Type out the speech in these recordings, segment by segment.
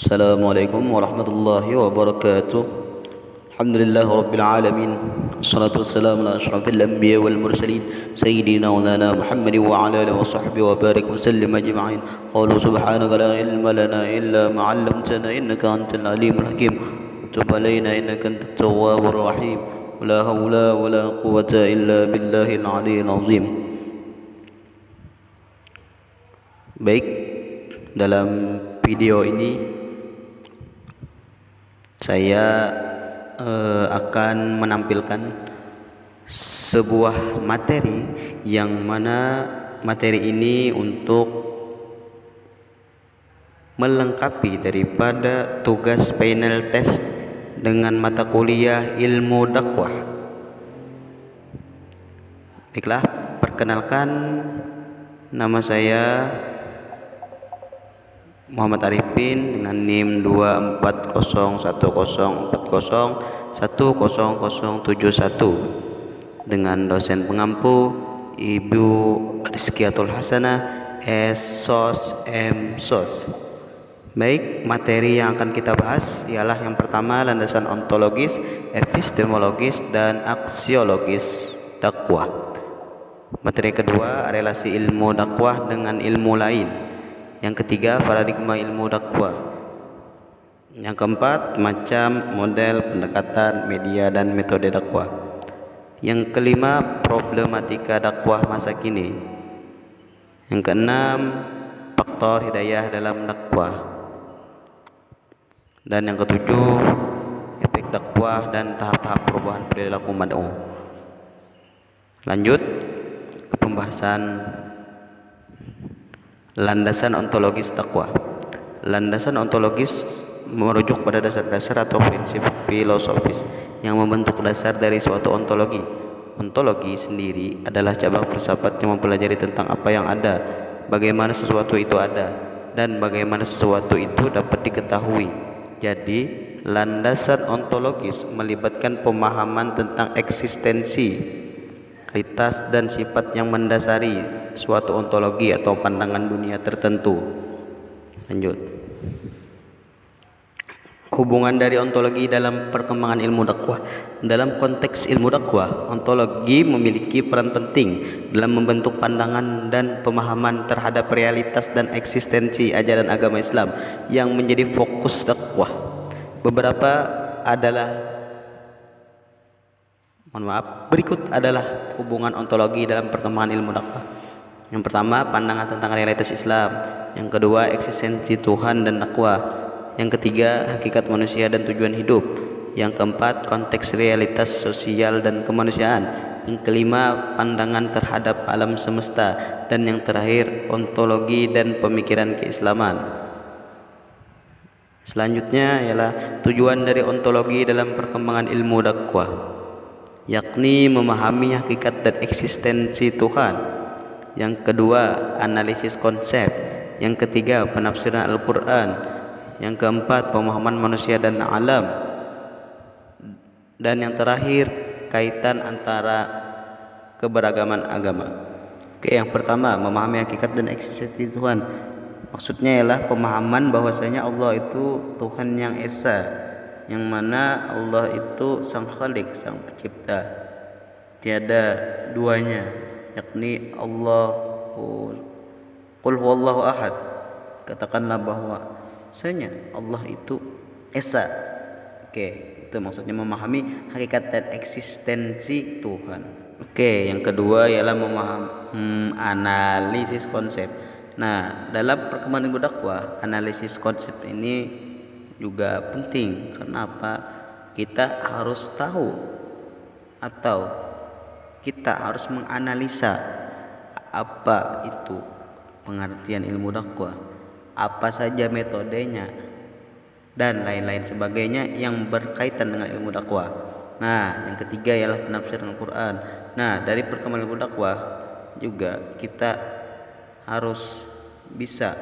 Assalamualaikum warahmatullahi wabarakatuh. Alhamdulillah rabbil alamin. Wassalatu wassalamu ala asyrafil anbiya wal mursalin sayyidina wa lana Muhammad wa ala alihi wa sahbihi wa barik wa sallim ajma'in. Qalu subhanaka la ilma lana illa ma 'allamtana innaka antal alimul hakim. Tub alaina innaka antat tawwabur rahim. La haula wa la quwwata illa billahil aliyyil azim. Baik, dalam video ini saya akan menampilkan sebuah materi yang mana materi ini untuk melengkapi daripada tugas final test dengan mata kuliah ilmu dakwah. Baiklah, perkenalkan, nama saya Muhammad Arifin dengan NIM 24014010071 dengan dosen pengampu Ibu Rizkiatul Hasanah S.Sos M.Sos. Baik, materi yang akan kita bahas ialah yang pertama, landasan ontologis, epistemologis, dan aksiologis dakwah. Materi kedua, relasi ilmu dakwah dengan ilmu lain. Yang ketiga, paradigma ilmu dakwah. Yang keempat, macam, model, pendekatan, media, dan metode dakwah. Yang kelima, problematika dakwah masa kini. Yang keenam, faktor hidayah dalam dakwah. Dan yang ketujuh, efek dakwah dan tahap-tahap perubahan perilaku mad'u. Lanjut ke pembahasan landasan ontologis dakwah. Landasan ontologis merujuk pada dasar-dasar atau prinsip filosofis yang membentuk dasar dari suatu ontologi. Ontologi sendiri adalah cabang filsafat yang mempelajari tentang apa yang ada, bagaimana sesuatu itu ada, dan bagaimana sesuatu itu dapat diketahui. Jadi, landasan ontologis melibatkan pemahaman tentang eksistensi, kualitas, dan sifat yang mendasari suatu ontologi atau pandangan dunia tertentu. Lanjut. Hubungan dari ontologi dalam perkembangan ilmu dakwah. Dalam konteks ilmu dakwah, ontologi memiliki peran penting dalam membentuk pandangan dan pemahaman terhadap realitas dan eksistensi ajaran agama Islam yang menjadi fokus dakwah. Berikut adalah hubungan ontologi dalam perkembangan ilmu dakwah. Yang pertama, pandangan tentang realitas Islam. Yang kedua, eksistensi Tuhan dan dakwah. Yang ketiga, hakikat manusia dan tujuan hidup. Yang keempat, konteks realitas sosial dan kemanusiaan. Yang kelima, pandangan terhadap alam semesta. Dan yang terakhir, ontologi dan pemikiran keislaman. Selanjutnya ialah tujuan dari ontologi dalam perkembangan ilmu dakwah, yakni memahami hakikat dan eksistensi Tuhan. Yang kedua, analisis konsep. Yang ketiga, penafsiran Al-Quran. Yang keempat, pemahaman manusia dan alam. Dan yang terakhir, kaitan antara keberagaman agama. Oke, yang pertama, memahami hakikat dan eksistensi Tuhan. Maksudnya ialah pemahaman bahwasanya Allah itu Tuhan yang esa, yang mana Allah itu sang Khalik, sang pencipta, tiada duanya, yakni Allahu Qul huwallahu ahad. Katakanlah bahwasanya Allah itu esa. Oke, itu maksudnya memahami hakikat dan eksistensi Tuhan. Oke, yang kedua ialah memahami analisis konsep. Nah, dalam perkembangan ilmu dakwah, analisis konsep ini juga penting. Kenapa? Kita harus tahu atau kita harus menganalisa apa itu pengertian ilmu dakwah, apa saja metodenya, dan lain-lain sebagainya yang berkaitan dengan ilmu dakwah. Nah, yang ketiga ialah penafsiran Al-Quran. Nah, dari perkembangan ilmu dakwah juga kita harus bisa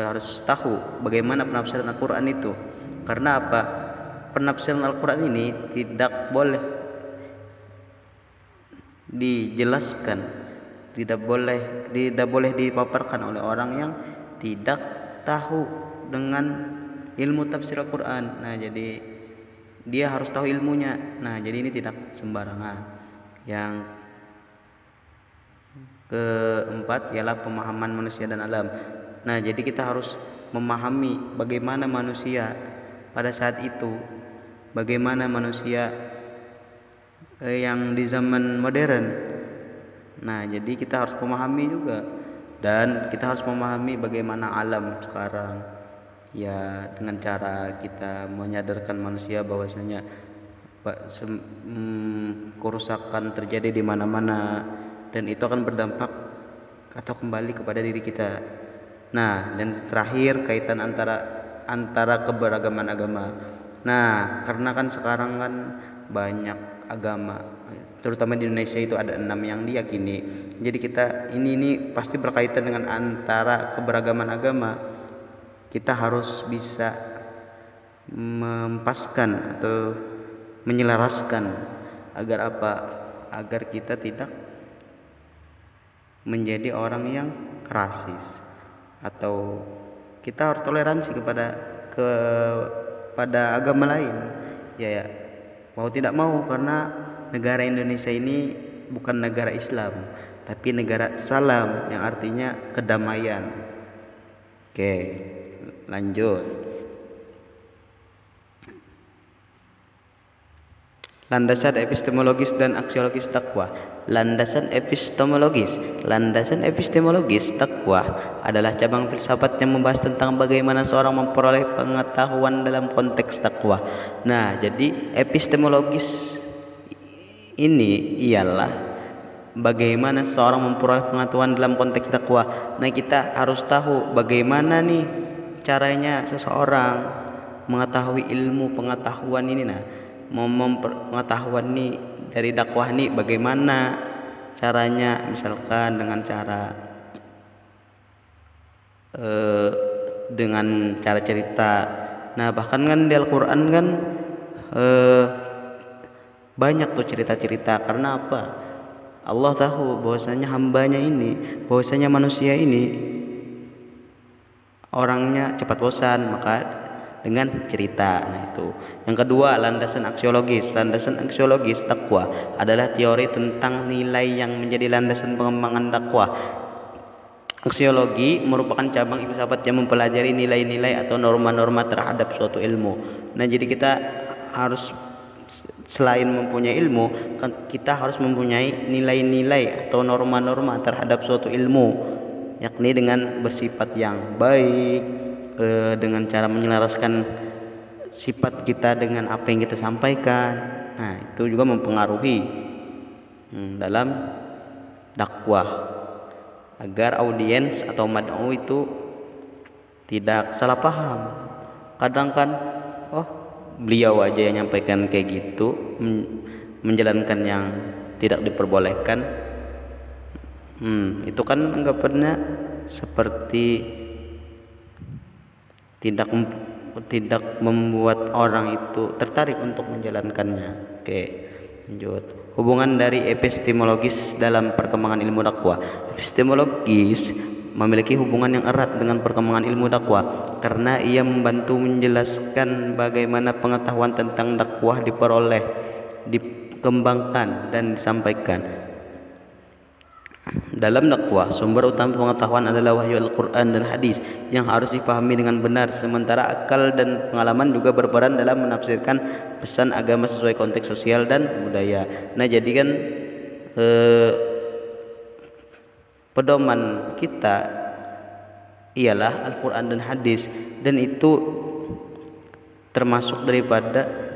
harus tahu bagaimana penafsiran Al-Quran itu. Karena apa? Penafsiran Al-Quran ini tidak boleh dijelaskan, tidak boleh dipaparkan oleh orang yang tidak tahu dengan ilmu tafsir Al-Quran. Nah, jadi dia harus tahu ilmunya. Nah, jadi ini tidak sembarangan. Yang keempat ialah pemahaman manusia dan alam. Nah, jadi kita harus memahami bagaimana manusia pada saat itu, bagaimana manusia yang di zaman modern. Nah, jadi kita harus memahami juga, dan kita harus memahami bagaimana alam sekarang, ya, dengan cara kita menyadarkan manusia bahwasanya kerusakan terjadi di mana-mana, dan itu akan berdampak atau kembali kepada diri kita. Nah, dan terakhir kaitan antara keberagaman agama. Nah, karena kan sekarang kan banyak agama, terutama di Indonesia itu ada 6 yang diyakini. Jadi kita ini pasti berkaitan dengan antara keberagaman agama. Kita harus bisa mempaskan atau menyelaraskan agar apa? Agar kita tidak menjadi orang yang rasis, atau kita harus toleransi kepada agama lain. Ya, mau tidak mau, karena negara Indonesia ini bukan negara Islam, tapi negara salam yang artinya kedamaian. Oke, lanjut. Landasan epistemologis dan aksiologis takwa. Landasan epistemologis takwa adalah cabang filsafat yang membahas tentang bagaimana seorang memperoleh pengetahuan dalam konteks takwa. Nah, jadi epistemologis ini ialah bagaimana seorang memperoleh pengetahuan dalam konteks takwa. Nah, kita harus tahu bagaimana nih caranya seseorang mengetahui ilmu pengetahuan ini. Nah, pengetahuan nih dari dakwah nih bagaimana caranya, misalkan dengan cara cerita. Nah, bahkan kan di Al-Quran kan banyak tuh cerita-cerita. Karena apa? Allah tahu bahwasanya bahwasanya manusia ini orangnya cepat bosan, maka dengan cerita. Nah, itu. Yang kedua, landasan aksiologis. Landasan aksiologis dakwah adalah teori tentang nilai yang menjadi landasan pengembangan dakwah. Aksiologi merupakan cabang filsafat yang mempelajari nilai-nilai atau norma-norma terhadap suatu ilmu. Nah, jadi kita harus, selain mempunyai ilmu, kita harus mempunyai nilai-nilai atau norma-norma terhadap suatu ilmu, yakni dengan bersifat yang baik, dengan cara menyelaraskan sifat kita dengan apa yang kita sampaikan. Nah, itu juga mempengaruhi dalam dakwah, agar audiens atau mad'u itu tidak salah paham. Kadang kan, beliau aja yang nyampaikan kayak gitu, menjalankan yang tidak diperbolehkan. Itu kan anggapannya seperti tidak membuat orang itu tertarik untuk menjalankannya. Oke, lanjut. Hubungan dari epistemologis dalam perkembangan ilmu dakwah. Epistemologis memiliki hubungan yang erat dengan perkembangan ilmu dakwah karena ia membantu menjelaskan bagaimana pengetahuan tentang dakwah diperoleh, dikembangkan, dan disampaikan. Dalam dakwah, sumber utama pengetahuan adalah wahyu Al-Quran dan hadis yang harus dipahami dengan benar, sementara akal dan pengalaman juga berperan dalam menafsirkan pesan agama sesuai konteks sosial dan budaya. Nah, jadi kan pedoman kita ialah Al-Quran dan hadis, dan itu termasuk daripada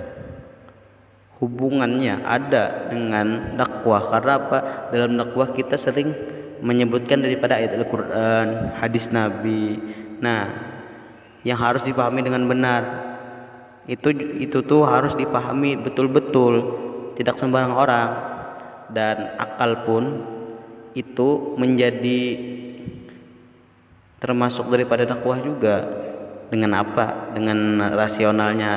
hubungannya ada dengan dakwah. Karena apa? Dalam dakwah kita sering menyebutkan daripada ayat Al-Quran, hadis Nabi. Nah, yang harus dipahami dengan benar itu tuh harus dipahami betul-betul, tidak sembarang orang. Dan akal pun itu menjadi termasuk daripada dakwah juga. Dengan apa? Dengan rasionalnya.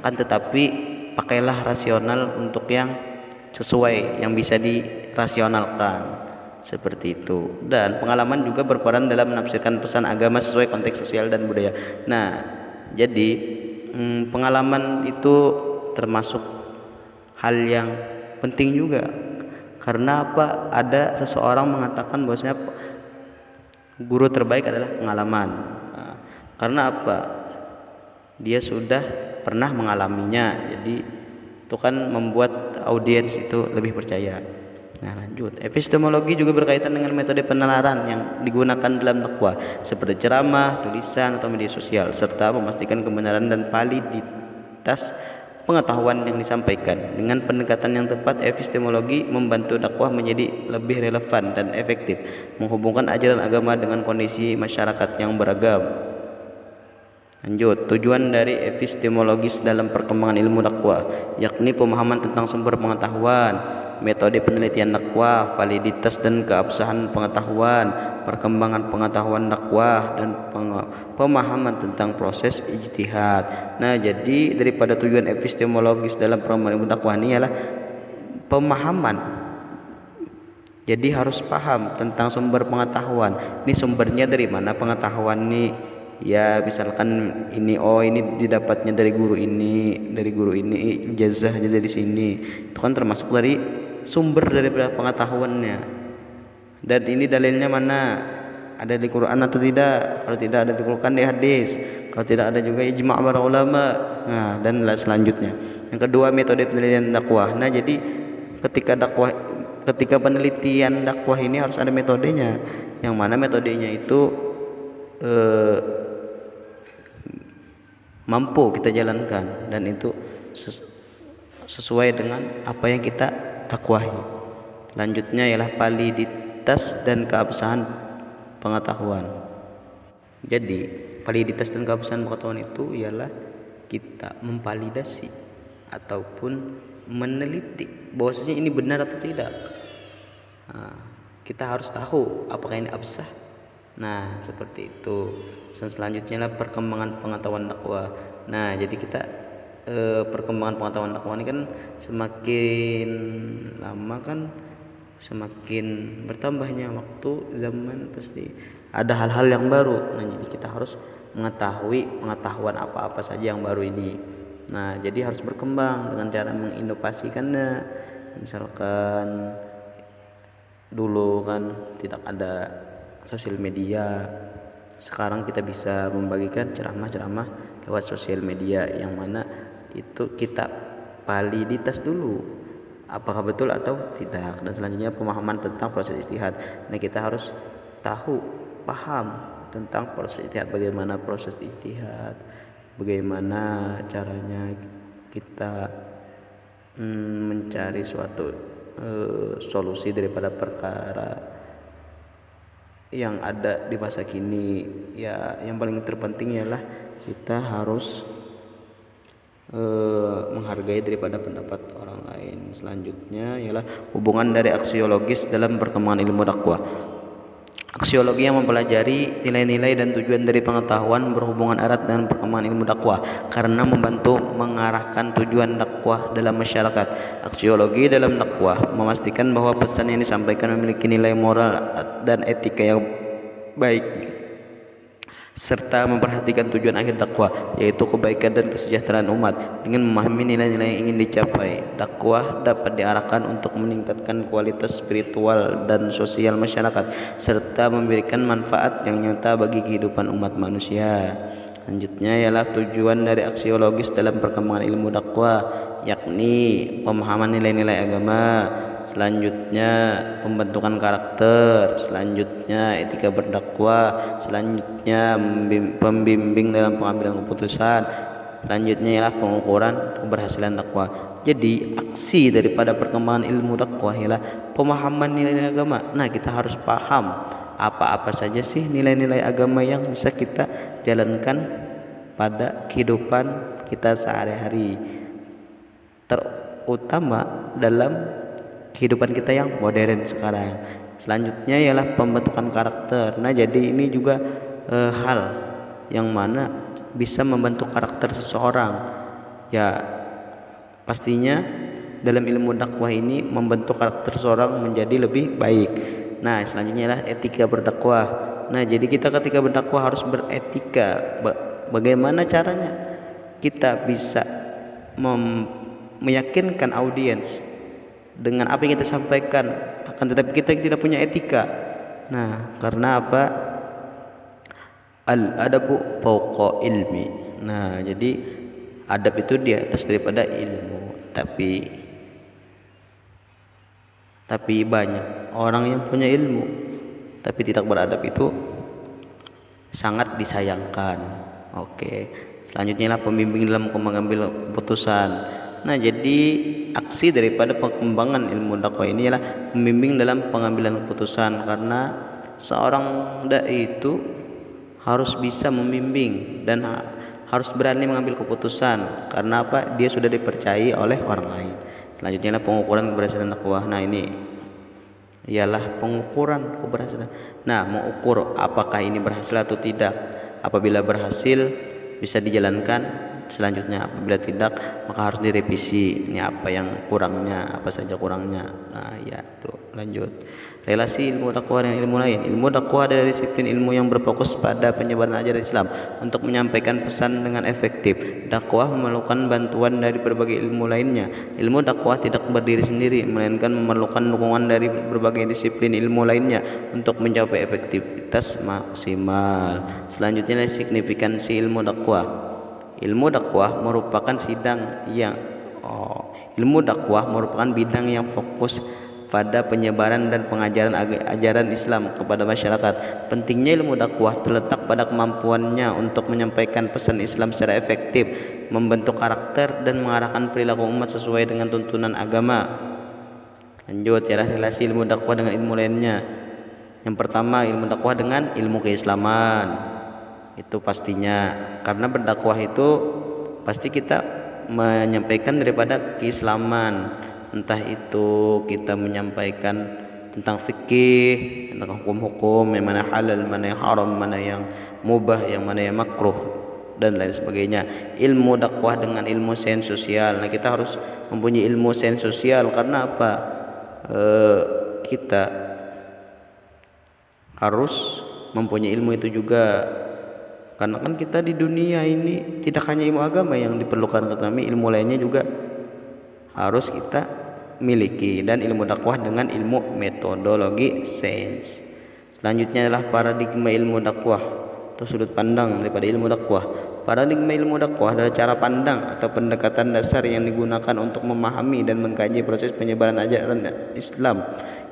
Tetapi pakailah rasional untuk yang sesuai, yang bisa dirasionalkan. seperti itu. Dan pengalaman juga berperan dalam menafsirkan pesan agama sesuai konteks sosial dan budaya. Nah, jadi pengalaman itu termasuk hal yang penting juga. Karena apa? Ada seseorang mengatakan bahwasanya guru terbaik adalah pengalaman. Nah, karena apa? Dia sudah pernah mengalaminya. Jadi itu kan membuat audiens itu lebih percaya. Nah, lanjut. Epistemologi juga berkaitan dengan metode penalaran yang digunakan dalam dakwah seperti ceramah, tulisan atau media sosial, serta memastikan kebenaran dan validitas pengetahuan yang disampaikan. Dengan pendekatan yang tepat, epistemologi membantu dakwah menjadi lebih relevan dan efektif, menghubungkan ajaran agama dengan kondisi masyarakat yang beragam. Lanjut, tujuan dari epistemologis dalam perkembangan ilmu dakwah, yakni pemahaman tentang sumber pengetahuan, metode penelitian dakwah, validitas dan keabsahan pengetahuan, perkembangan pengetahuan dakwah, dan pemahaman tentang proses ijtihad. Nah, jadi daripada tujuan epistemologis dalam perkembangan ilmu dakwah ini ialah pemahaman. Jadi harus paham tentang sumber pengetahuan. Ini sumbernya dari mana pengetahuan ini? Ya, misalkan ini didapatnya dari guru ini, ijazahnya dari sini. Itu kan termasuk dari sumber daripada pengetahuannya. Dan ini dalilnya mana? Ada di Quran atau tidak? Kalau tidak ada dikumpulkan di hadis. Kalau tidak ada juga ijma' para ulama. Nah, dan selanjutnya. Yang kedua, metode penelitian dakwah. Nah, jadi ketika penelitian dakwah ini harus ada metodenya. Yang mana metodenya itu mampu kita jalankan dan itu sesuai dengan apa yang kita dakwahi. Selanjutnya ialah validitas dan keabsahan pengetahuan. Jadi validitas dan keabsahan pengetahuan itu ialah kita memvalidasi ataupun meneliti bahwasanya ini benar atau tidak. Nah, kita harus tahu apakah ini absah. Nah, seperti itu. Dan selanjutnya lah perkembangan pengetahuan dakwah. Nah, jadi kita perkembangan pengetahuan dakwah ini kan semakin lama kan semakin bertambahnya waktu, zaman, pasti ada hal-hal yang baru. Nah, jadi kita harus mengetahui pengetahuan apa-apa saja yang baru ini. Nah, jadi harus berkembang dengan cara menginovasikannya. Misalkan dulu kan tidak ada sosial media, sekarang kita bisa membagikan ceramah-ceramah lewat sosial media, yang mana itu kita validitas dulu apakah betul atau tidak. Dan selanjutnya pemahaman tentang proses ijtihad. Nah, kita harus paham tentang proses ijtihad, bagaimana proses ijtihad, bagaimana caranya kita mencari suatu solusi daripada perkara yang ada di masa kini. Ya, yang paling terpenting ialah kita harus menghargai daripada pendapat orang lain. Selanjutnya ialah hubungan dari aksiologis dalam perkembangan ilmu dakwah. Aksiologi yang mempelajari nilai-nilai dan tujuan dari pengetahuan berhubungan erat dengan perkembangan ilmu dakwah karena membantu mengarahkan tujuan dakwah dalam masyarakat. Aksiologi dalam dakwah memastikan bahwa pesan yang disampaikan memiliki nilai moral dan etika yang baik, serta memperhatikan tujuan akhir dakwah, yaitu kebaikan dan kesejahteraan umat. Dengan memahami nilai-nilai yang ingin dicapai, dakwah dapat diarahkan untuk meningkatkan kualitas spiritual dan sosial masyarakat, serta memberikan manfaat yang nyata bagi kehidupan umat manusia. Selanjutnya ialah tujuan dari aksiologis dalam perkembangan ilmu dakwah, yakni pemahaman nilai-nilai agama. Selanjutnya pembentukan karakter, selanjutnya etika berdakwah, selanjutnya pembimbing dalam pengambilan keputusan, selanjutnya ialah pengukuran keberhasilan dakwah. Jadi aksi daripada perkembangan ilmu dakwah ialah pemahaman nilai-nilai agama. Nah, kita harus paham apa-apa saja sih nilai-nilai agama yang bisa kita jalankan pada kehidupan kita sehari-hari, terutama dalam kehidupan kita yang modern sekarang. Selanjutnya ialah pembentukan karakter. Nah, jadi ini juga hal yang mana bisa membentuk karakter seseorang. Ya, pastinya dalam ilmu dakwah ini membentuk karakter seseorang menjadi lebih baik. Nah, selanjutnya adalah etika berdakwah. Nah, jadi kita ketika berdakwah harus beretika. Bagaimana caranya kita bisa meyakinkan audiens dengan apa yang kita sampaikan, akan tetapi kita tidak punya etika. Nah, karena apa? Al adabu fauqa ilmi. Nah, jadi adab itu di atas daripada ilmu. Tapi banyak orang yang punya ilmu tapi tidak beradab, itu sangat disayangkan. Oke. Selanjutnya lah pembimbing dalam mengambil keputusan. Nah, jadi aksi daripada pengembangan ilmu dakwah ini adalah pembimbing dalam pengambilan keputusan, karena seorang dai itu harus bisa membimbing dan harus berani mengambil keputusan. Karena apa? Dia sudah dipercayai oleh orang lain. Selanjutnya adalah pengukuran keberhasilan dakwah. Nah, ini ialah pengukuran keberhasilan. Nah, mengukur apakah ini berhasil atau tidak. Apabila berhasil bisa dijalankan. Selanjutnya apabila tidak maka harus direvisi. Ini apa yang kurangnya, apa saja kurangnya. Nah, ya tuh lanjut. Relasi ilmu dakwah dengan ilmu lain. Ilmu dakwah adalah disiplin ilmu yang berfokus pada penyebaran ajaran Islam untuk menyampaikan pesan dengan efektif. Dakwah memerlukan bantuan dari berbagai ilmu lainnya. Ilmu dakwah tidak berdiri sendiri, melainkan memerlukan dukungan dari berbagai disiplin ilmu lainnya untuk mencapai efektivitas maksimal. Selanjutnya signifikansi ilmu dakwah. Ilmu dakwah merupakan bidang yang fokus pada penyebaran dan pengajaran ajaran Islam kepada masyarakat. Pentingnya ilmu dakwah terletak pada kemampuannya untuk menyampaikan pesan Islam secara efektif, membentuk karakter dan mengarahkan perilaku umat sesuai dengan tuntunan agama. Lanjut, ialah relasi ilmu dakwah dengan ilmu lainnya. Yang pertama, ilmu dakwah dengan ilmu keislaman. Itu pastinya, karena berdakwah itu pasti kita menyampaikan daripada keislaman. Entah itu kita menyampaikan tentang fikih, tentang hukum-hukum, yang mana halal, mana yang haram, mana yang mubah, yang mana yang makruh, dan lain sebagainya. Ilmu dakwah dengan ilmu sains sosial. Nah, kita harus mempunyai ilmu sains sosial. Karena apa? Kita harus mempunyai ilmu itu juga. Karena kan kita di dunia ini tidak hanya ilmu agama yang diperlukan, tetapi ilmu lainnya juga harus kita miliki, dan ilmu dakwah dengan ilmu metodologi sains. Selanjutnya adalah paradigma ilmu dakwah atau sudut pandang daripada ilmu dakwah. Paradigma ilmu dakwah adalah cara pandang atau pendekatan dasar yang digunakan untuk memahami dan mengkaji proses penyebaran ajaran Islam.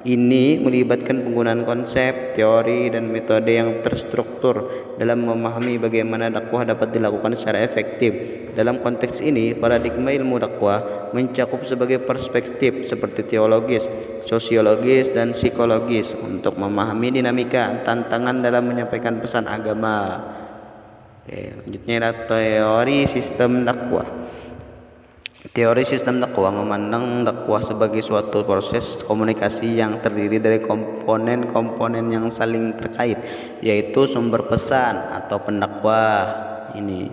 Ini melibatkan penggunaan konsep, teori, dan metode yang terstruktur dalam memahami bagaimana dakwah dapat dilakukan secara efektif. Dalam konteks ini, paradigma ilmu dakwah mencakup sebagai perspektif seperti teologis, sosiologis, dan psikologis untuk memahami dinamika tantangan dalam menyampaikan pesan agama. Oke, lanjutnya adalah teori sistem dakwah. Teori sistem dakwah memandang dakwah sebagai suatu proses komunikasi yang terdiri dari komponen-komponen yang saling terkait, yaitu sumber pesan atau pendakwah. Ini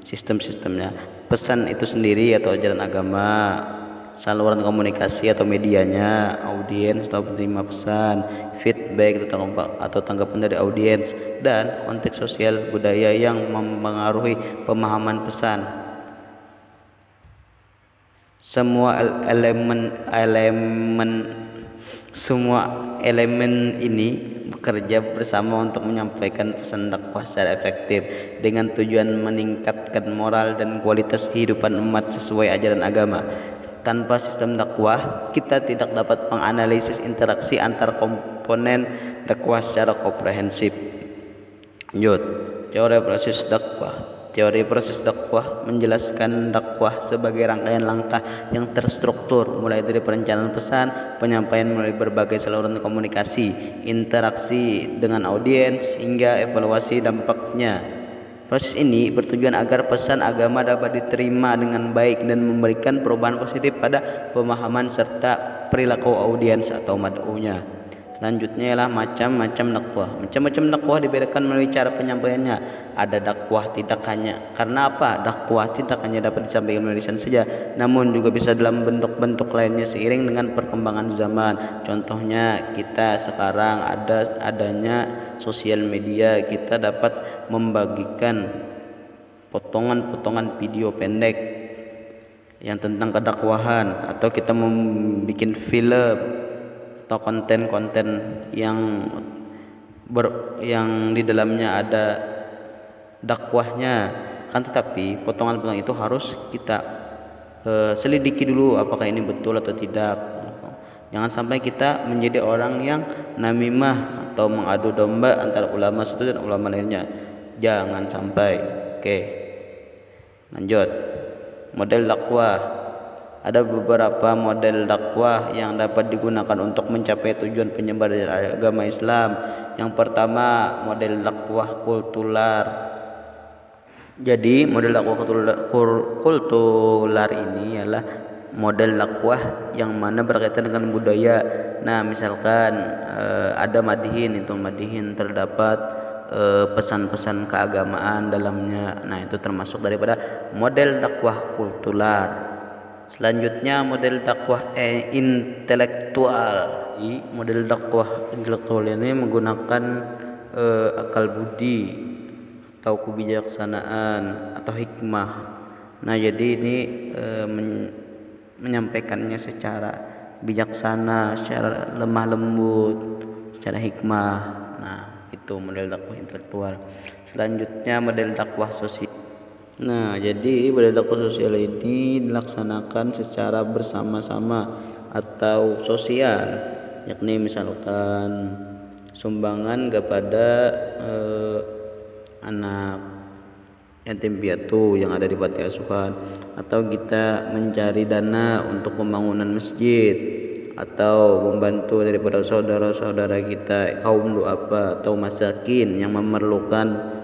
sistem-sistemnya. Pesan itu sendiri atau ajaran agama, saluran komunikasi atau medianya, audiens atau penerima pesan, feedback atau tanggapan dari audiens, dan konteks sosial budaya yang mempengaruhi pemahaman pesan. Semua elemen ini bekerja bersama untuk menyampaikan pesan dakwah secara efektif dengan tujuan meningkatkan moral dan kualitas kehidupan umat sesuai ajaran agama. Tanpa sistem dakwah, kita tidak dapat menganalisis interaksi antar komponen dakwah secara komprehensif. Lanjut, teori proses dakwah. Teori proses dakwah menjelaskan dakwah sebagai rangkaian langkah yang terstruktur, mulai dari perencanaan pesan, penyampaian melalui berbagai saluran komunikasi, interaksi dengan audiens, hingga evaluasi dampaknya. Proses ini bertujuan agar pesan agama dapat diterima dengan baik dan memberikan perubahan positif pada pemahaman serta perilaku audiens atau mad'unya. Selanjutnya ialah macam-macam dakwah. Macam-macam dakwah dibedakan melalui cara penyampaiannya. Ada dakwah tidak hanya karena apa? Dakwah tidak hanya dapat disampaikan melalui lisan saja, namun juga bisa dalam bentuk-bentuk lainnya seiring dengan perkembangan zaman. Contohnya kita sekarang adanya sosial media, kita dapat membagikan potongan-potongan video pendek yang tentang kedakwahan, atau kita membuat film atau konten-konten yang yang di dalamnya ada dakwahnya. Kan tetapi potongan-potongan itu harus kita selidiki dulu apakah ini betul atau tidak. Jangan sampai kita menjadi orang yang namimah atau mengadu domba antara ulama satu dan ulama lainnya. Jangan sampai. Oke. Lanjut. Model dakwah. Ada beberapa model dakwah yang dapat digunakan untuk mencapai tujuan penyebaran agama Islam. Yang pertama, model dakwah kultural. Jadi, model dakwah kultural ini adalah model dakwah yang mana berkaitan dengan budaya. Nah, misalkan ada madihin terdapat pesan-pesan keagamaan dalamnya. Nah, itu termasuk daripada model dakwah kultural. Selanjutnya model dakwah intelektual. Model dakwah intelektual ini menggunakan akal budi atau kebijaksanaan atau hikmah. Nah, jadi ini menyampaikannya secara bijaksana, secara lemah lembut, secara hikmah. Nah, itu model dakwah intelektual. Selanjutnya model dakwah sosial. Nah, jadi model dakwah sosial ini dilaksanakan secara bersama-sama atau sosial, yakni misalkan sumbangan kepada anak yatim piatu yang ada di panti asuhan, atau kita mencari dana untuk pembangunan masjid, atau membantu daripada saudara-saudara kita kaum duafa atau masakin yang memerlukan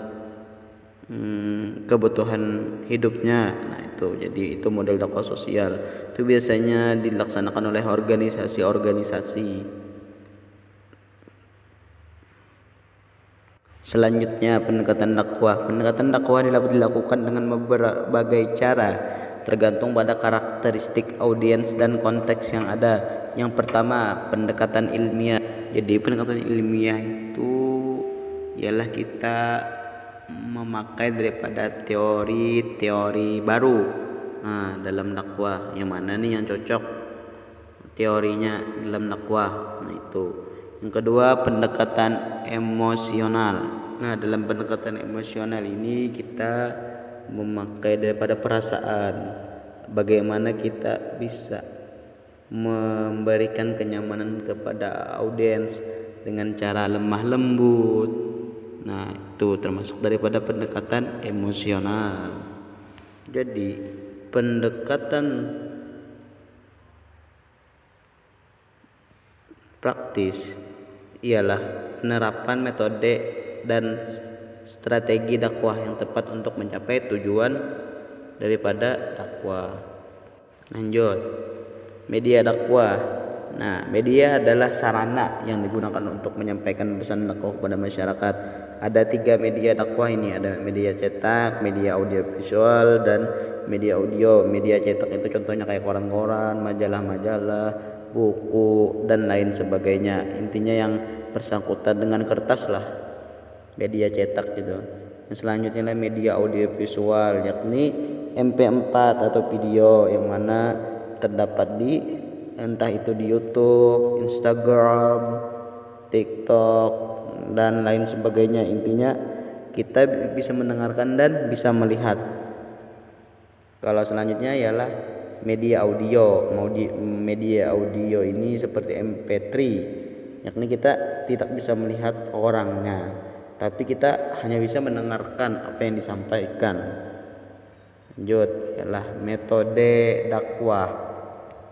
kebutuhan hidupnya. Nah, itu jadi itu model dakwah sosial. Itu biasanya dilaksanakan oleh organisasi-organisasi. Selanjutnya pendekatan dakwah. Pendekatan dakwah dapat dilakukan dengan berbagai cara, tergantung pada karakteristik audiens dan konteks yang ada. Yang pertama, pendekatan ilmiah. Jadi pendekatan ilmiah itu ialah kita memakai daripada teori-teori baru dalam dakwah. Yang mana nih yang cocok teorinya dalam dakwah? Nah, itu. Yang kedua, pendekatan emosional. Nah, dalam pendekatan emosional ini kita memakai daripada perasaan. Bagaimana kita bisa memberikan kenyamanan kepada audiens dengan cara lemah lembut. Nah, itu termasuk daripada pendekatan emosional. Jadi, pendekatan praktis ialah penerapan metode dan strategi dakwah yang tepat untuk mencapai tujuan daripada dakwah. Lanjut, media dakwah. Nah, media adalah sarana yang digunakan untuk menyampaikan pesan dakwah kepada masyarakat. Ada 3 media dakwah ini, ada media cetak, media audiovisual, dan media audio. Media cetak itu contohnya kayak koran-koran, majalah-majalah, buku, dan lain sebagainya. Intinya yang bersangkutan dengan kertas lah, media cetak gitu. Yang selanjutnya adalah media audiovisual, yakni MP4 atau video yang mana terdapat di entah itu di YouTube, Instagram, TikTok, dan lain sebagainya. Intinya kita bisa mendengarkan dan bisa melihat. Kalau selanjutnya ialah media audio. Media audio ini seperti MP3, yakni kita tidak bisa melihat orangnya, tapi kita hanya bisa mendengarkan apa yang disampaikan. Lanjut, ialah metode dakwah.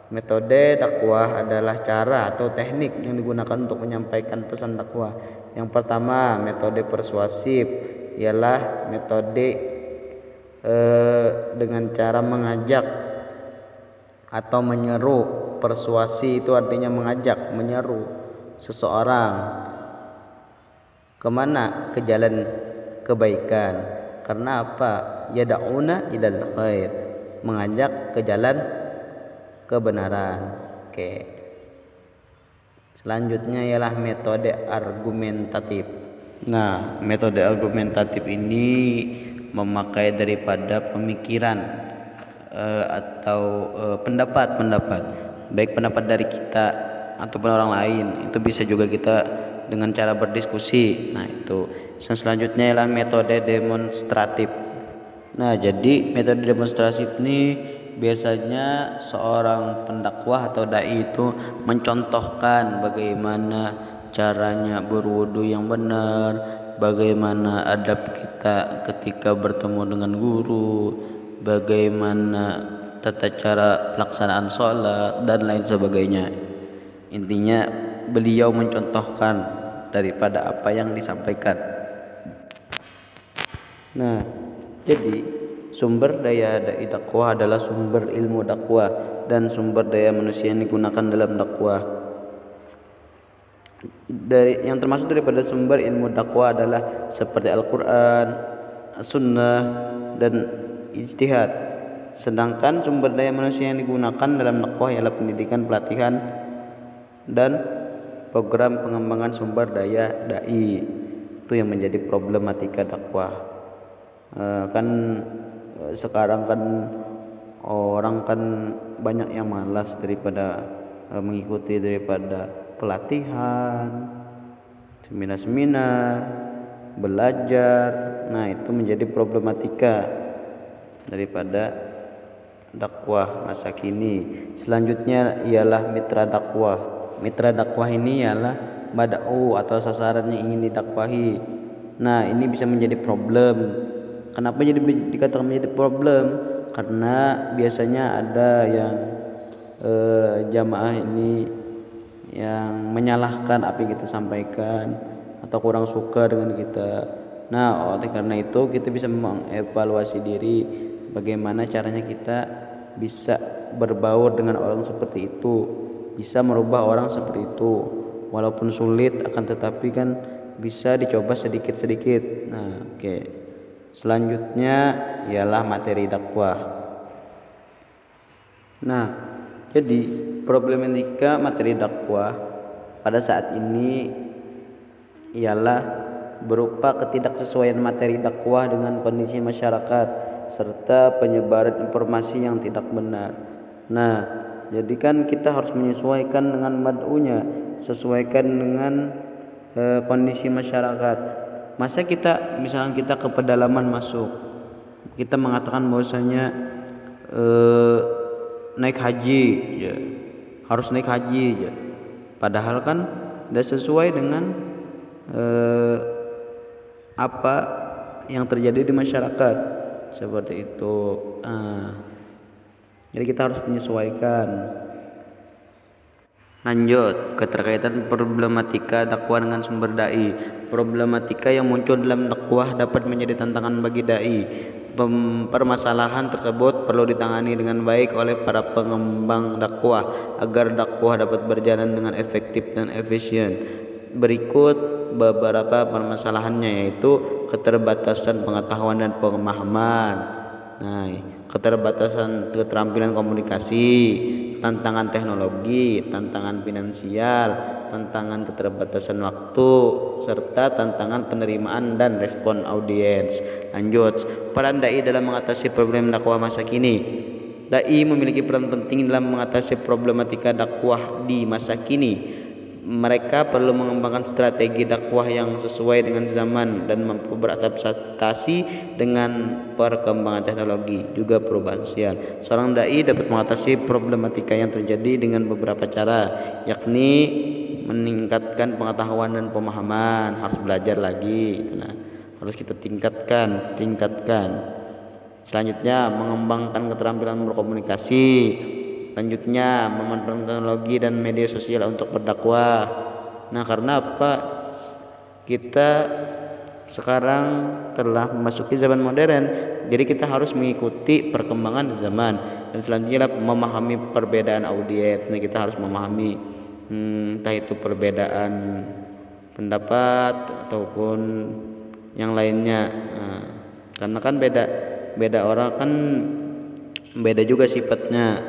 Metode dakwah adalah cara atau teknik yang digunakan untuk menyampaikan pesan dakwah. Yang pertama, metode persuasif, ialah metode dengan cara mengajak atau menyeru. Persuasi itu artinya mengajak, menyeru. seseorang kemana? Ke jalan kebaikan. Karena apa? Yad'una ilal khair, mengajak ke jalan kebenaran. Oke. Selanjutnya ialah metode argumentatif. Nah, metode argumentatif ini memakai daripada pemikiran atau pendapat, baik pendapat dari kita ataupun orang lain. Itu bisa juga kita dengan cara berdiskusi. Nah, itu. Selanjutnya ialah metode demonstratif. Nah, jadi metode demonstratif ini biasanya seorang pendakwah atau dai itu mencontohkan bagaimana caranya berwudu yang benar, bagaimana adab kita ketika bertemu dengan guru, bagaimana tata cara pelaksanaan sholat dan lain sebagainya. Intinya beliau mencontohkan daripada apa yang disampaikan. Nah, jadi sumber daya dai dakwah adalah sumber ilmu dakwah dan sumber daya manusia yang digunakan dalam dakwah. Dari yang termasuk daripada sumber ilmu dakwah adalah seperti Al-Qur'an, Sunnah dan ijtihad. Sedangkan sumber daya manusia yang digunakan dalam dakwah ialah pendidikan, pelatihan dan program pengembangan sumber daya dai. Itu yang menjadi problematika dakwah. Sekarang kan orang kan banyak yang malas daripada mengikuti daripada pelatihan, seminar-seminar, belajar. Nah, itu menjadi problematika daripada dakwah masa kini. Selanjutnya ialah mitra dakwah. Mitra dakwah ini ialah mad'u atau sasaran yang ingin didakwahi. Nah, ini bisa menjadi problem. Kenapa jadi dikatakan menjadi problem? Karena biasanya ada yang jamaah ini yang menyalahkan apa yang kita sampaikan atau kurang suka dengan kita. Nah, oleh karena itu kita bisa mengevaluasi diri bagaimana caranya kita bisa berbaur dengan orang seperti itu, bisa merubah orang seperti itu. Walaupun sulit akan tetapi kan bisa dicoba sedikit-sedikit. Nah, oke. Selanjutnya ialah materi dakwah. Nah, jadi problematika materi dakwah pada saat ini ialah berupa ketidaksesuaian materi dakwah dengan kondisi masyarakat serta penyebaran informasi yang tidak benar. Nah, jadi kan kita harus menyesuaikan dengan mad'unya, sesuaikan dengan kondisi masyarakat. Masa kita misalnya kita ke pedalaman masuk, kita mengatakan bahwasanya naik haji ya, harus naik haji ya. Padahal kan tidak sesuai dengan apa yang terjadi di masyarakat seperti itu. Jadi kita harus menyesuaikan. Lanjut, keterkaitan problematika dakwah dengan sumber dai. Problematika yang muncul dalam dakwah dapat menjadi tantangan bagi dai. Permasalahan tersebut perlu ditangani dengan baik oleh para pengembang dakwah agar dakwah dapat berjalan dengan efektif dan efisien. Berikut beberapa permasalahannya, yaitu keterbatasan pengetahuan dan pemahaman. Nah, keterbatasan keterampilan komunikasi, tantangan teknologi, tantangan finansial, tantangan keterbatasan waktu, serta tantangan penerimaan dan respon audiens. Lanjut, peran dai dalam mengatasi problem dakwah masa kini. Dai memiliki peran penting dalam mengatasi problematika dakwah di masa kini. Mereka perlu mengembangkan strategi dakwah yang sesuai dengan zaman dan mampu beradaptasi dengan perkembangan teknologi juga perubahan sosial. Seorang dai dapat mengatasi problematika yang terjadi dengan beberapa cara, yakni meningkatkan pengetahuan dan pemahaman, harus belajar lagi, nah, harus kita tingkatkan. Selanjutnya, mengembangkan keterampilan berkomunikasi. Selanjutnya, memanfaatkan teknologi dan media sosial untuk berdakwah. Nah, karena apa? Kita sekarang telah memasuki zaman modern, jadi kita harus mengikuti perkembangan zaman. Dan selanjutnya memahami perbedaan audiens. Nah, kita harus memahami entah itu perbedaan pendapat ataupun yang lainnya. Nah, karena kan beda orang kan beda juga sifatnya,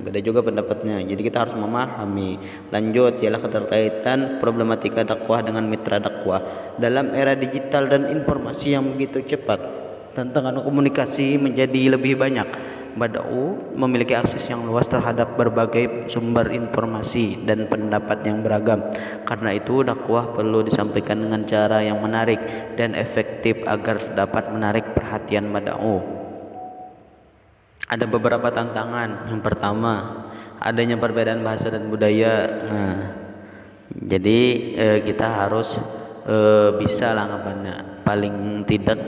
beda juga pendapatnya. Jadi kita harus memahami. Lanjut ialah keterkaitan problematika dakwah dengan mitra dakwah dalam era digital dan informasi yang begitu cepat. Tantangan komunikasi menjadi lebih banyak. Badau memiliki akses yang luas terhadap berbagai sumber informasi dan pendapat yang beragam. Karena itu dakwah perlu disampaikan dengan cara yang menarik dan efektif agar dapat menarik perhatian badau. Ada beberapa tantangan. Yang pertama, adanya perbedaan bahasa dan budaya. Nah, jadi kita harus bisa lah anggapannya, paling tidak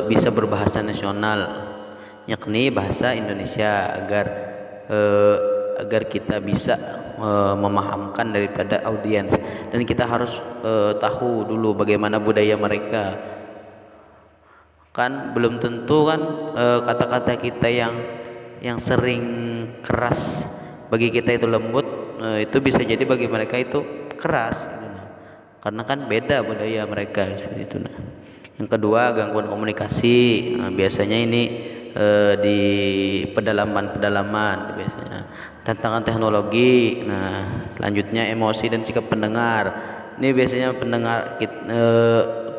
bisa berbahasa nasional, yakni bahasa Indonesia, agar kita bisa memahamkan daripada audiens. Dan kita harus tahu dulu bagaimana budaya mereka. Kan belum tentu kan kata-kata kita yang sering keras bagi kita itu lembut, itu bisa jadi bagi mereka itu keras gitu. Karena kan beda budaya mereka seperti itu. Nah, yang kedua, gangguan komunikasi. Nah, biasanya ini di pedalaman biasanya. Tantangan teknologi. Nah, selanjutnya emosi dan sikap pendengar. Ini biasanya pendengar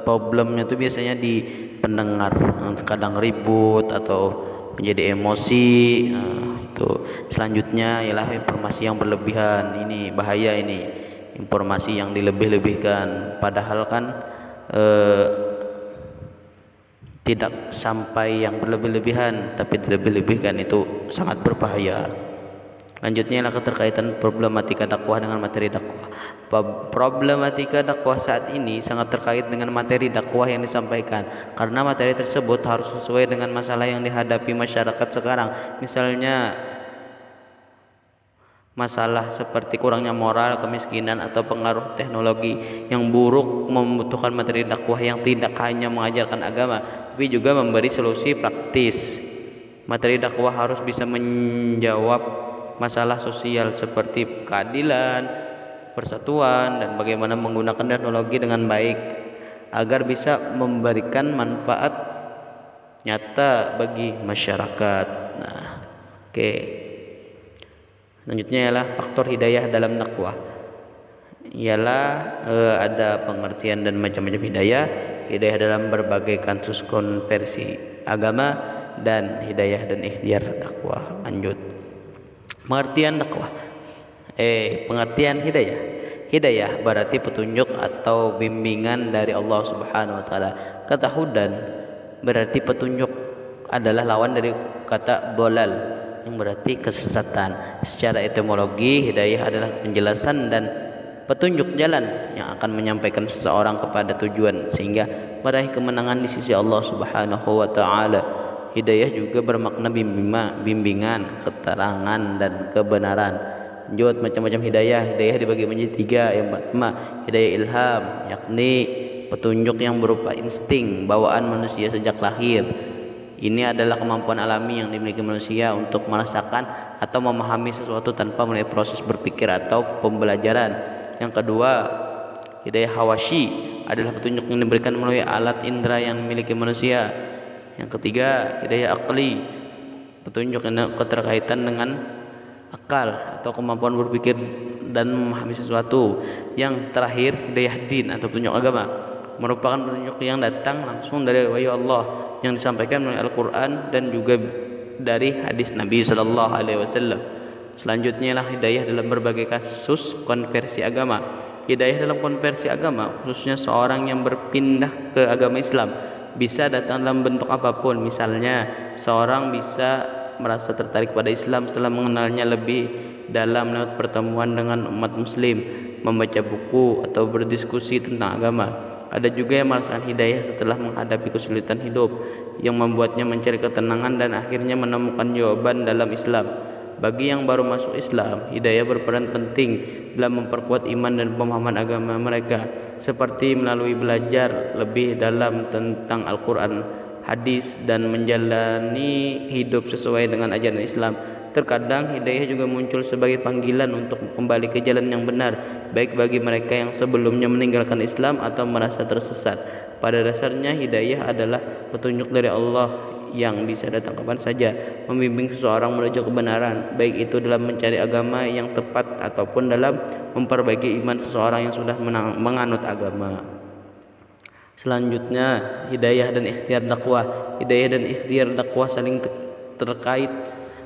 problemnya tuh biasanya di pendengar, kadang ribut atau menjadi emosi. Nah, itu selanjutnya ialah informasi yang berlebihan. Ini bahaya, ini informasi yang dilebih-lebihkan, padahal kan tidak sampai yang berlebih-lebihan, tapi dilebih-lebihkan, itu sangat berbahaya. Lanjutnya adalah keterkaitan problematika dakwah dengan materi dakwah. Problematika dakwah saat ini sangat terkait dengan materi dakwah yang disampaikan, karena materi tersebut harus sesuai dengan masalah yang dihadapi masyarakat sekarang. Misalnya masalah seperti kurangnya moral, kemiskinan, atau pengaruh teknologi yang buruk membutuhkan materi dakwah yang tidak hanya mengajarkan agama, tapi juga memberi solusi praktis. Materi dakwah harus bisa menjawab masalah sosial seperti keadilan, persatuan, dan bagaimana menggunakan teknologi dengan baik agar bisa memberikan manfaat nyata bagi masyarakat. Nah, oke. Selanjutnya ialah faktor hidayah dalam dakwah. Ialah ada pengertian dan macam-macam hidayah dalam berbagai kasus konversi agama, dan hidayah dan ikhtiar dakwah. Lanjut. Pengertian dakwah. Pengertian hidayah. Hidayah berarti petunjuk atau bimbingan dari Allah Subhanahu wa taala. Kata hudan berarti petunjuk, adalah lawan dari kata dolal yang berarti kesesatan. Secara etimologi, hidayah adalah penjelasan dan petunjuk jalan yang akan menyampaikan seseorang kepada tujuan sehingga meraih kemenangan di sisi Allah Subhanahu wa taala. Hidayah juga bermakna bimbingan, keterangan, dan kebenaran. Lanjut, macam-macam hidayah. Hidayah dibagi menjadi 3. Yang pertama, hidayah ilham, yakni petunjuk yang berupa insting bawaan manusia sejak lahir. Ini adalah kemampuan alami yang dimiliki manusia untuk merasakan atau memahami sesuatu tanpa melalui proses berpikir atau pembelajaran. Yang kedua, hidayah hawashi adalah petunjuk yang diberikan melalui alat indera yang dimiliki manusia. Yang ketiga, hidayah akli, petunjuk yang keterkaitan dengan akal atau kemampuan berpikir dan memahami sesuatu. Yang terakhir, hidayah din atau petunjuk agama, merupakan petunjuk yang datang langsung dari wahyu Allah yang disampaikan melalui Al-Quran dan juga dari hadis Nabi Sallallahu Alaihi Wasallam. Selanjutnya lah hidayah dalam berbagai kasus konversi agama. Hidayah dalam konversi agama, khususnya seorang yang berpindah ke agama Islam, bisa datang dalam bentuk apapun. Misalnya seorang bisa merasa tertarik pada Islam setelah mengenalnya lebih dalam lewat pertemuan dengan umat muslim, membaca buku, atau berdiskusi tentang agama. Ada juga yang merasakan hidayah setelah menghadapi kesulitan hidup yang membuatnya mencari ketenangan dan akhirnya menemukan jawaban dalam Islam. Bagi yang baru masuk Islam, hidayah berperan penting dalam memperkuat iman dan pemahaman agama mereka, seperti melalui belajar lebih dalam tentang Al-Quran, hadis, dan menjalani hidup sesuai dengan ajaran Islam. Terkadang hidayah juga muncul sebagai panggilan untuk kembali ke jalan yang benar, baik bagi mereka yang sebelumnya meninggalkan Islam atau merasa tersesat. Pada dasarnya hidayah adalah petunjuk dari Allah yang bisa datang kapan saja, membimbing seseorang menuju kebenaran, baik itu dalam mencari agama yang tepat ataupun dalam memperbaiki iman seseorang yang sudah menganut agama. Selanjutnya, hidayah dan ikhtiar dakwah. Hidayah dan ikhtiar dakwah saling terkait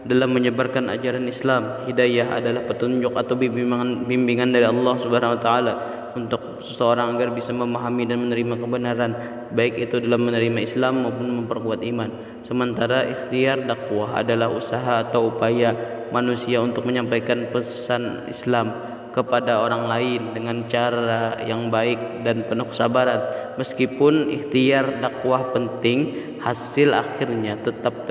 dalam menyebarkan ajaran Islam. Hidayah adalah petunjuk atau bimbingan dari Allah Subhanahu wa taala untuk seseorang agar bisa memahami dan menerima kebenaran, baik itu dalam menerima Islam maupun memperkuat iman. Sementara ikhtiar dakwah adalah usaha atau upaya manusia untuk menyampaikan pesan Islam kepada orang lain dengan cara yang baik dan penuh kesabaran. Meskipun ikhtiar dakwah penting, hasil akhirnya tetap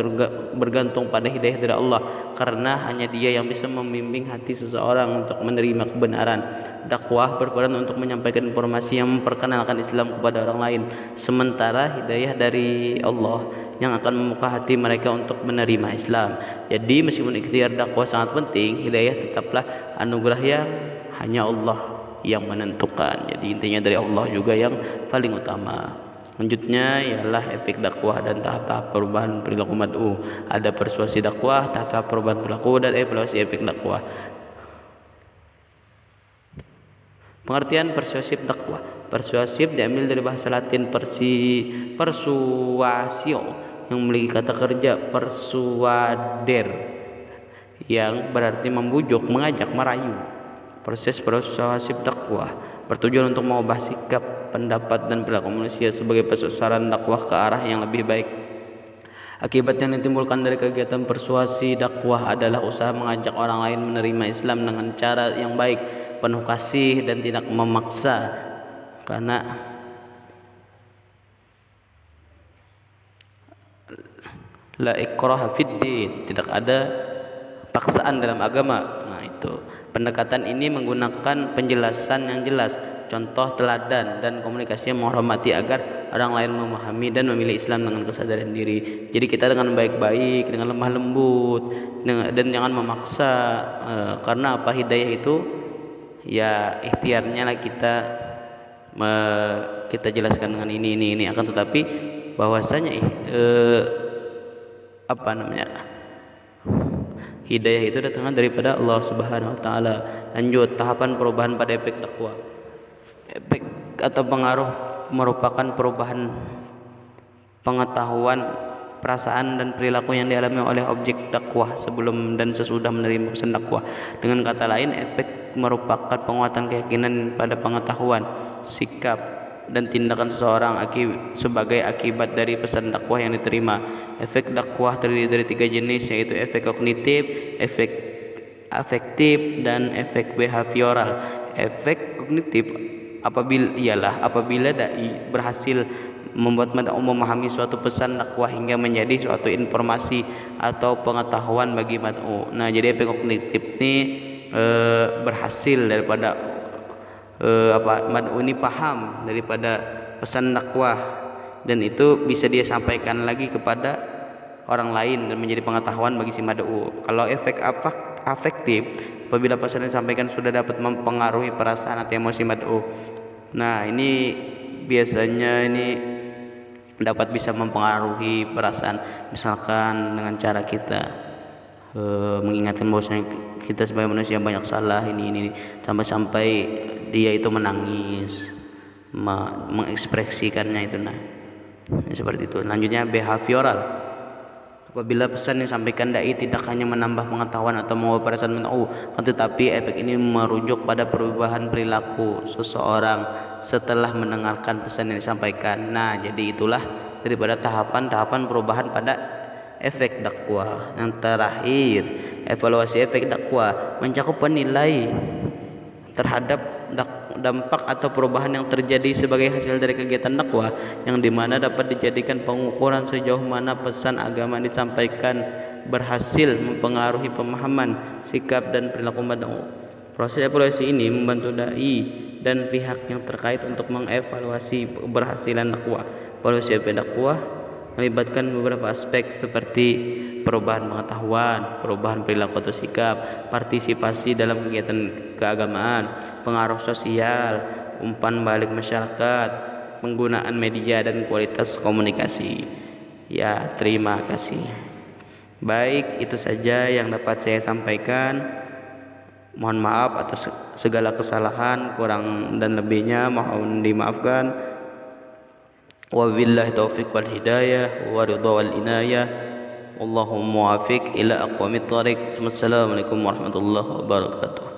bergantung pada hidayah dari Allah, karena hanya Dia yang bisa membimbing hati seseorang untuk menerima kebenaran. Dakwah berperan untuk menyampaikan informasi yang memperkenalkan Islam kepada orang lain, sementara hidayah dari Allah yang akan membuka hati mereka untuk menerima Islam. Jadi meskipun ikhtiar dakwah sangat penting, hidayah tetaplah anugerah yang hanya Allah yang menentukan. Jadi intinya dari Allah juga yang paling utama. Selanjutnya ialah efek dakwah dan tahap-tahap perubahan perilaku mad'u. Ada persuasi dakwah, tahap perubahan perilaku, dan evaluasi efek dakwah. Pengertian persuasif dakwah. Persuasif diambil dari bahasa Latin persuasio yang memiliki kata kerja persuader yang berarti membujuk, mengajak, merayu. Proses persuasif dakwah bertujuan untuk mengubah sikap, pendapat, dan perilaku manusia sebagai sasaran dakwah ke arah yang lebih baik. Akibat yang ditimbulkan dari kegiatan persuasi dakwah adalah usaha mengajak orang lain menerima Islam dengan cara yang baik, penuh kasih, dan tidak memaksa. Karena la ikraha fid din, tidak ada paksaan dalam agama. Nah, itu pendekatan ini menggunakan penjelasan yang jelas, contoh teladan, dan komunikasi yang menghormati agar orang lain memahami dan memilih Islam dengan kesadaran diri. Jadi kita dengan baik-baik, dengan lemah lembut, dan jangan memaksa. Karena apa? Hidayah itu ya ikhtiarnya lah kita jelaskan dengan ini. Akan tetapi bahwasanya hidayah itu datangnya daripada Allah Subhanahu wa taala. Lanjut, tahapan perubahan pada efek dakwah. Efek atau pengaruh merupakan perubahan pengetahuan, perasaan, dan perilaku yang dialami oleh objek dakwah sebelum dan sesudah menerima pesan dakwah. Dengan kata lain, efek merupakan penguatan keyakinan pada pengetahuan, sikap, dan tindakan seseorang sebagai akibat dari pesan dakwah yang diterima. Efek dakwah terdiri dari 3 jenis, yaitu efek kognitif, efek afektif, dan efek behavioral. Efek kognitif apabila dai berhasil membuat mad'u memahami suatu pesan dakwah hingga menjadi suatu informasi atau pengetahuan bagi mad'u. Nah, jadi efek kognitif ini berhasil daripada mad'u ini paham daripada pesan dakwah, dan itu bisa dia sampaikan lagi kepada orang lain dan menjadi pengetahuan bagi si mad'u. Kalau efek afektif, apabila pesan yang disampaikan sudah dapat mempengaruhi perasaan atau emosi mad'u. Nah, ini biasanya dapat bisa mempengaruhi perasaan, misalkan dengan cara kita mengingatkan bahwasanya kita sebagai manusia banyak salah ini sampai dia itu menangis, mengekspresikannya itu. Seperti itu. Lanjutnya behavioral. Apabila pesan yang disampaikan dai tidak hanya menambah pengetahuan atau mengubah perasaan mad'u, tetapi efek ini merujuk pada perubahan perilaku seseorang setelah mendengarkan pesan yang disampaikan. Nah, jadi itulah daripada tahapan-tahapan perubahan pada efek dakwah. Yang terakhir, evaluasi efek dakwah mencakup penilai terhadap dampak atau perubahan yang terjadi sebagai hasil dari kegiatan dakwah, yang dimana dapat dijadikan pengukuran sejauh mana pesan agama yang disampaikan berhasil mempengaruhi pemahaman, sikap, dan perilaku mad'u. Proses evaluasi ini membantu dai dan pihak yang terkait untuk mengevaluasi keberhasilan dakwah. Evaluasi efek dakwah melibatkan beberapa aspek seperti perubahan pengetahuan, perubahan perilaku atau sikap, partisipasi dalam kegiatan keagamaan, pengaruh sosial, umpan balik masyarakat, penggunaan media dan kualitas komunikasi. Ya, terima kasih. Baik, itu saja yang dapat saya sampaikan. Mohon maaf atas segala kesalahan, kurang dan lebihnya mohon dimaafkan. Wabillahi taufiq wal hidayah wa ridha wal inayah. Allahumma muwafiq ila aqwamit thariq. Wassalamualaikum warahmatullahi wabarakatuh.